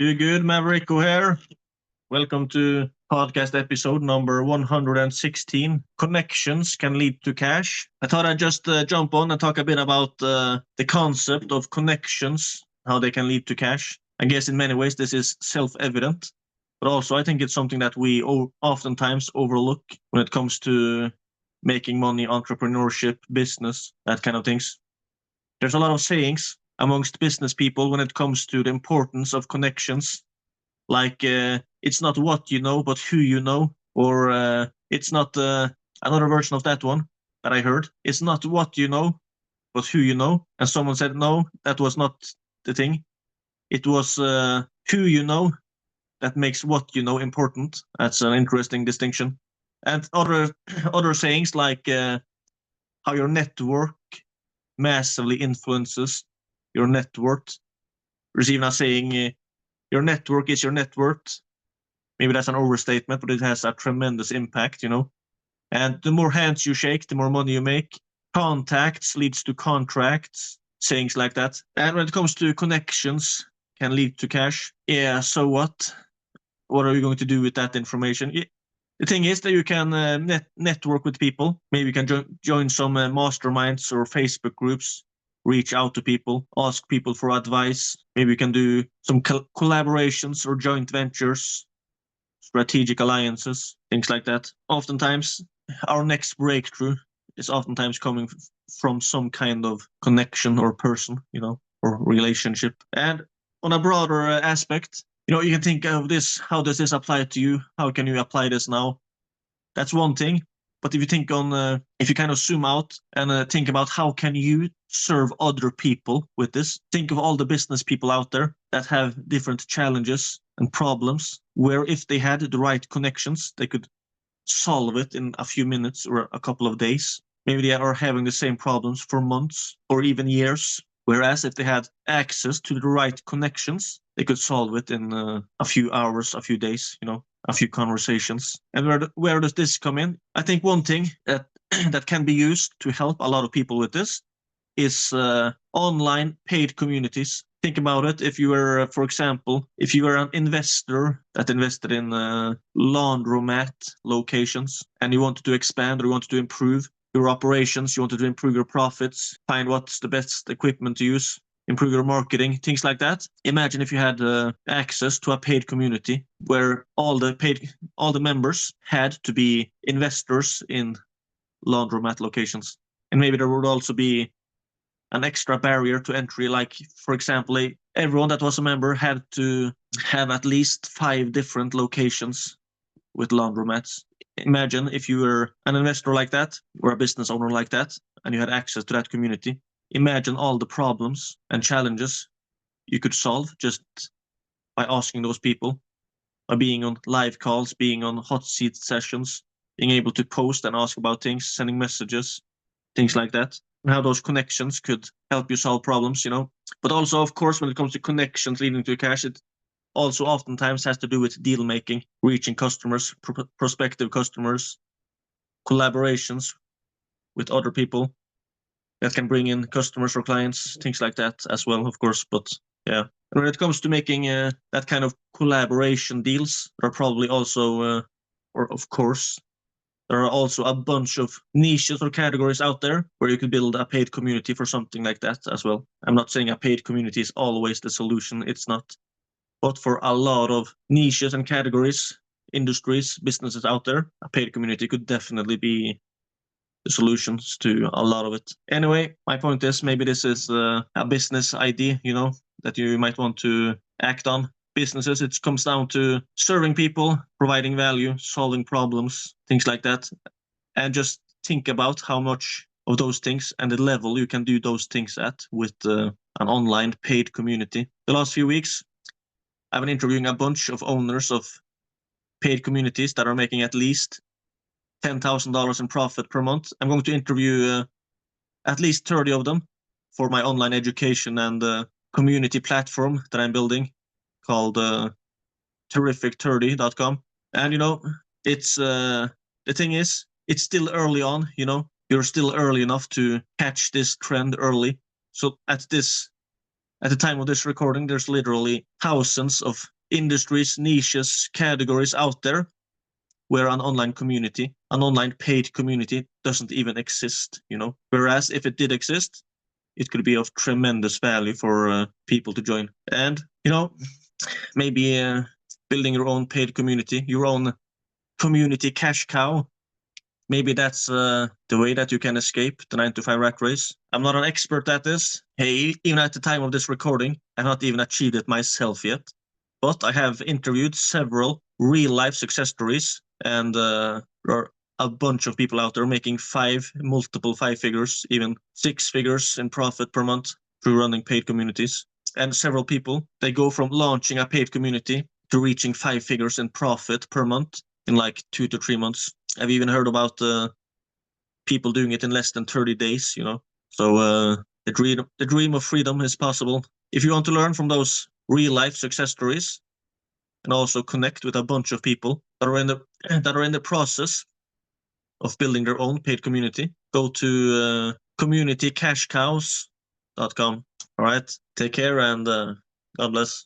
Do good, Maverick here. Welcome to podcast episode number 116. Connections can lead to cash. I thought I'd just jump on and talk a bit about the concept of connections, how they can lead to cash. I guess in many ways this is self-evident, but also I think it's something that we oftentimes overlook when it comes to making money, entrepreneurship, business, that kind of things. There's a lot of sayings amongst business people when it comes to the importance of connections, like it's not what you know but who you know, or it's not another version of that one that I heard. It's not what you know but who you know, and someone said no, that was not the thing. It was who you know that makes what you know important. That's an interesting distinction. And other sayings like how your network massively influences your net worth. There's even a saying, your network is your net worth. Maybe that's an overstatement, but it has a tremendous impact, And the more hands you shake, the more money you make. Contacts leads to contracts, sayings like that. And when it comes to connections, can lead to cash. Yeah, so what? What are you going to do with that information? The thing is that you can network with people. Maybe you can join some masterminds or Facebook groups, reach out to people, ask people for advice. Maybe you can do some collaborations or joint ventures, strategic alliances, things like that. Oftentimes, our next breakthrough is oftentimes coming from some kind of connection or person, or relationship. And on a broader aspect, you can think of this, how does this apply to you? How can you apply this now? That's one thing. But if you think on, if you kind of zoom out and think about how can you serve other people with this, think of all the business people out there that have different challenges and problems, where if they had the right connections, they could solve it in a few minutes or a couple of days. Maybe they are having the same problems for months or even years. Whereas if they had access to the right connections, they could solve it in a few hours, a few days, a few conversations. And where does this come in? I think one thing that that can be used to help a lot of people with this is online paid communities. Think about it. If you were, for example, if you were an investor that invested in laundromat locations and you wanted to expand or you wanted to improve your operations, you wanted to improve your profits, find what's the best equipment to use, improve your marketing, things like that. Imagine if you had access to a paid community where all the members had to be investors in laundromat locations. And maybe there would also be an extra barrier to entry, like, for example, everyone that was a member had to have at least 5 different locations with laundromats. Imagine if you were an investor like that or a business owner like that and you had access to that community. Imagine all the problems and challenges you could solve just by asking those people, by being on live calls, being on hot seat sessions, being able to post and ask about things, sending messages, things like that. And how those connections could help you solve problems, But also, of course, when it comes to connections leading to cash, it also oftentimes has to do with deal making, reaching customers, prospective customers, collaborations with other people that can bring in customers or clients, things like that as well, of course. But yeah, and when it comes to making that kind of collaboration deals, there are probably also, or of course, there are also a bunch of niches or categories out there where you could build a paid community for something like that as well. I'm not saying a paid community is always the solution. It's not. But for a lot of niches and categories, industries, businesses out there, a paid community could definitely be the solutions to a lot of it. Anyway, my point is maybe this is a business idea, that you might want to act on. Businesses, it comes down to serving people, providing value, solving problems, things like that. And just think about how much of those things and the level you can do those things at with an online paid community. The last few weeks, I've been interviewing a bunch of owners of paid communities that are making at least $10,000 in profit per month. I'm going to interview at least 30 of them for my online education and community platform that I'm building called terrific30.com. And, it's the thing is, it's still early on, you're still early enough to catch this trend early. So at this at the time of this recording, there's literally thousands of industries, niches, categories out there where an online community, an online paid community, doesn't even exist, you know. Whereas if it did exist, it could be of tremendous value for people to join. And, you know, maybe building your own paid community, your own community cash cow, maybe that's the way that you can escape the 9-to-5 rat race. I'm not an expert at this. Hey, even at the time of this recording, I've not even achieved it myself yet. But I have interviewed several real-life success stories, and there are a bunch of people out there making multiple five figures, even 6 figures in profit per month through running paid communities. And several people, they go from launching a paid community to reaching 5 figures in profit per month in like 2 to 3 months. I've even heard about people doing it in less than 30 days, you know. So the dream of freedom is possible. If you want to learn from those real-life success stories and also connect with a bunch of people that are in the process of building their own paid community, go to communitycashcows.com. All right, take care and God bless.